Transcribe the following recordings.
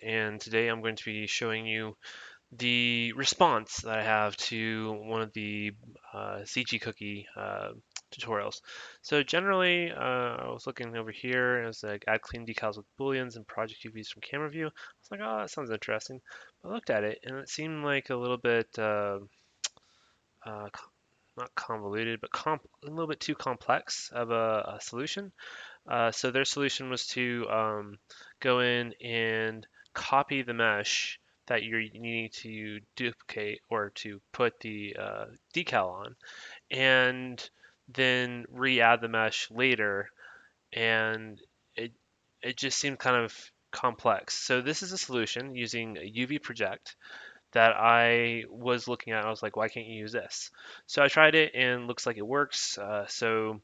And today I'm going to be showing you the response that I have to one of the CG cookie tutorials. So generally, I was looking over here, and it was like add clean decals with booleans and project UVs from camera view. I was like, oh, that sounds interesting. I looked at it, and it seemed like a little bit uh, not convoluted, but a little bit too complex of a solution. So their solution was to go in and copy the mesh that you're needing to duplicate or to put the decal on, and then re-add the mesh later, and it it just seemed kind of complex. So this is a solution using a UV project that I was looking at. I was like, why can't you use this? So I tried it and looks like it works. So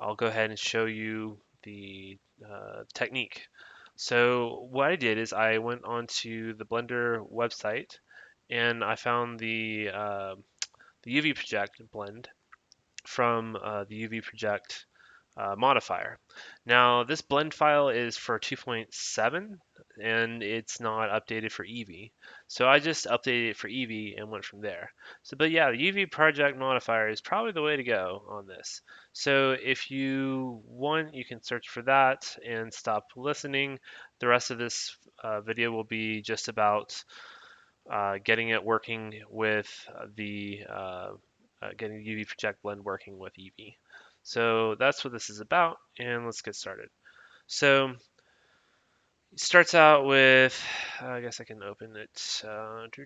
I'll go ahead and show you the technique. So what I did is I went onto the Blender website and I found the UV project blend from the UV project modifier. Now, this blend file is for 2.7 and it's not updated for Eevee. So I just updated it for Eevee and went from there. So, but yeah, the UV project modifier is probably the way to go on this. So if you want, you can search for that and stop listening. The rest of this video will be just about getting it working with getting the UV project blend working with Eevee. So that's what this is about, and let's get started. So it starts out with, I guess I can open it. Starts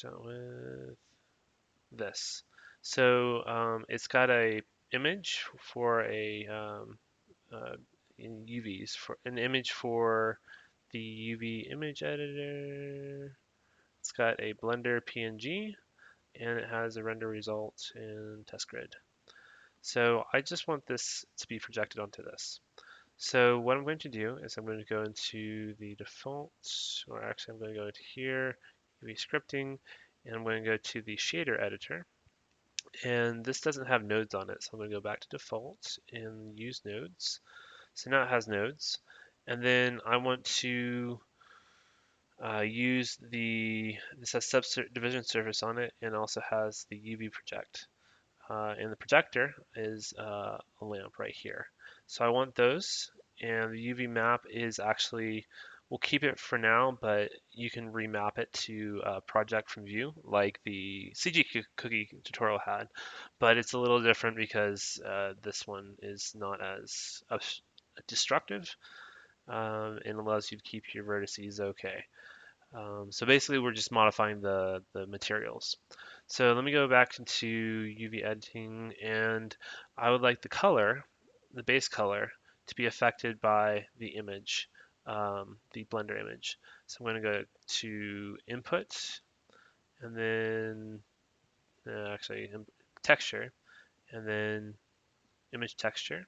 out with this. So it's got a image for a in UVs for an image for the UV image editor. It's got a Blender PNG and it has a render result in test grid. So I just want this to be projected onto this. So what I'm going to do is I'm going to go into the default, or actually I'm going to go into here, UV scripting, and I'm going to go to the shader editor. And this doesn't have nodes on it, so I'm going to go back to default and use nodes. So now it has nodes. And then I want to this has subdivision surface on it and also has the UV project. And the projector is a lamp right here. So I want those, and the UV map is actually, we'll keep it for now, but you can remap it to project from view like the CG cookie tutorial had, but it's a little different because this one is not as destructive and allows you to keep your vertices okay. So basically, we're just modifying the materials. So let me go back into UV editing, and I would like the color, the base color, to be affected by the image, the Blender image. So I'm going to go to Input, and then actually Texture, and then Image Texture,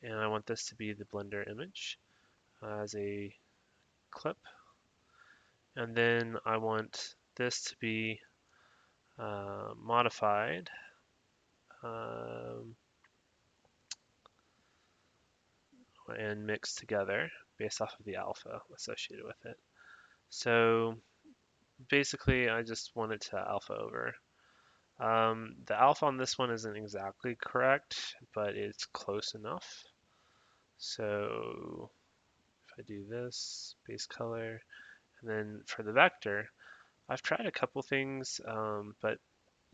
and I want this to be the Blender image as a clip, and then I want this to be modified um, and mixed together based off of the alpha associated with it. So basically, I just want it to alpha over. The alpha on this one isn't exactly correct, but it's close enough. So if I do this, base color, and then for the vector, I've tried a couple things, but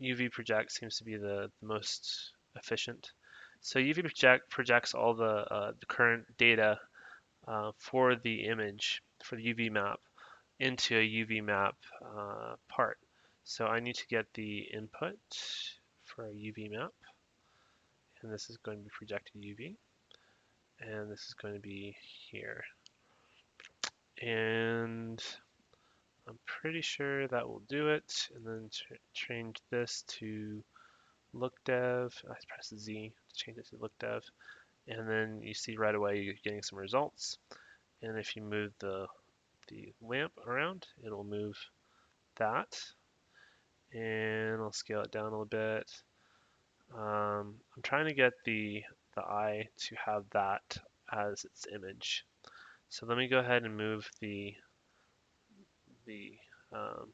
UV project seems to be the most efficient. So UV project projects all the current data for the image, for the UV map, into a UV map part. So I need to get the input for a UV map, and this is going to be projected UV, and this is going to be here. And I'm pretty sure that will do it, and then change this to look dev. I press Z to change it to look dev, and then you see right away you're getting some results. And if you move the lamp around, it'll move that, and I'll scale it down a little bit. I'm trying to get the eye to have that as its image. So let me go ahead and move the um,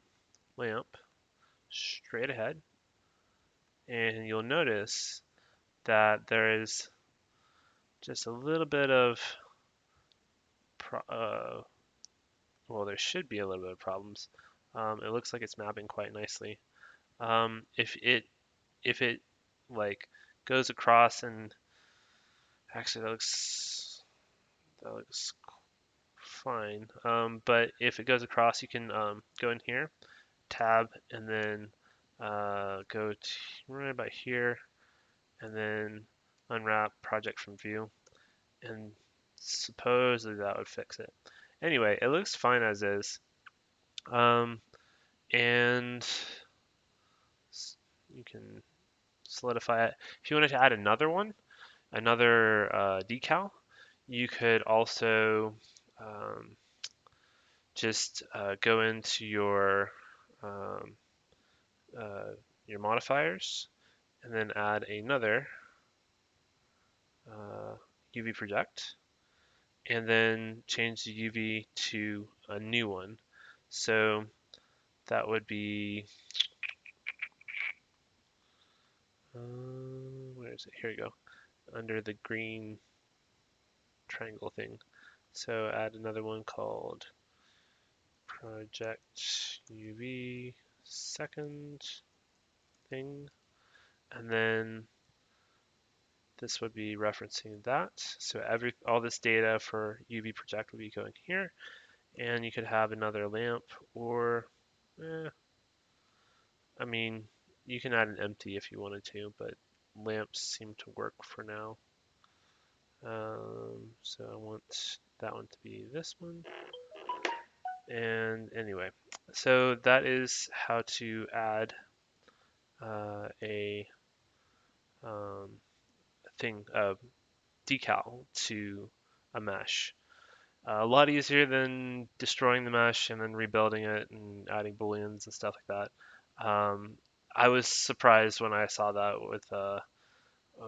lamp straight ahead, and you'll notice that there is just a little bit of well, there should be a little bit of problems. It looks like it's mapping quite nicely. If it like goes across and actually that looks fine. But if it goes across, you can go in here, tab, and then go to right about here, and then unwrap project from view, and supposedly that would fix it. Anyway, it looks fine as is. Um, and you can solidify it. If you wanted to add another one, another decal, you could also um, just go into um, uh, your modifiers and then add another UV project, and then change the UV to a new one. So that would be, where is it? Here we go, under the green triangle thing. So add another one called project UV second thing, and then this would be referencing that. So all this data for UV project would be going here, and you could have another lamp, or I mean, you can add an empty if you wanted to, but lamps seem to work for now. So I want that one to be this one. And anyway, so that is how to add a um, decal to a mesh. A lot easier than destroying the mesh and then rebuilding it and adding booleans and stuff like that. I was surprised when I saw that with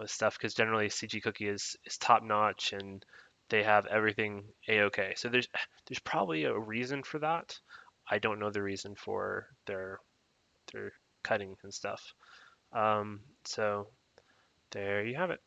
stuff because generally CG Cookie is top notch and they have everything a-okay. So there's probably a reason for that. I don't know the reason for their cutting and stuff. So there you have it.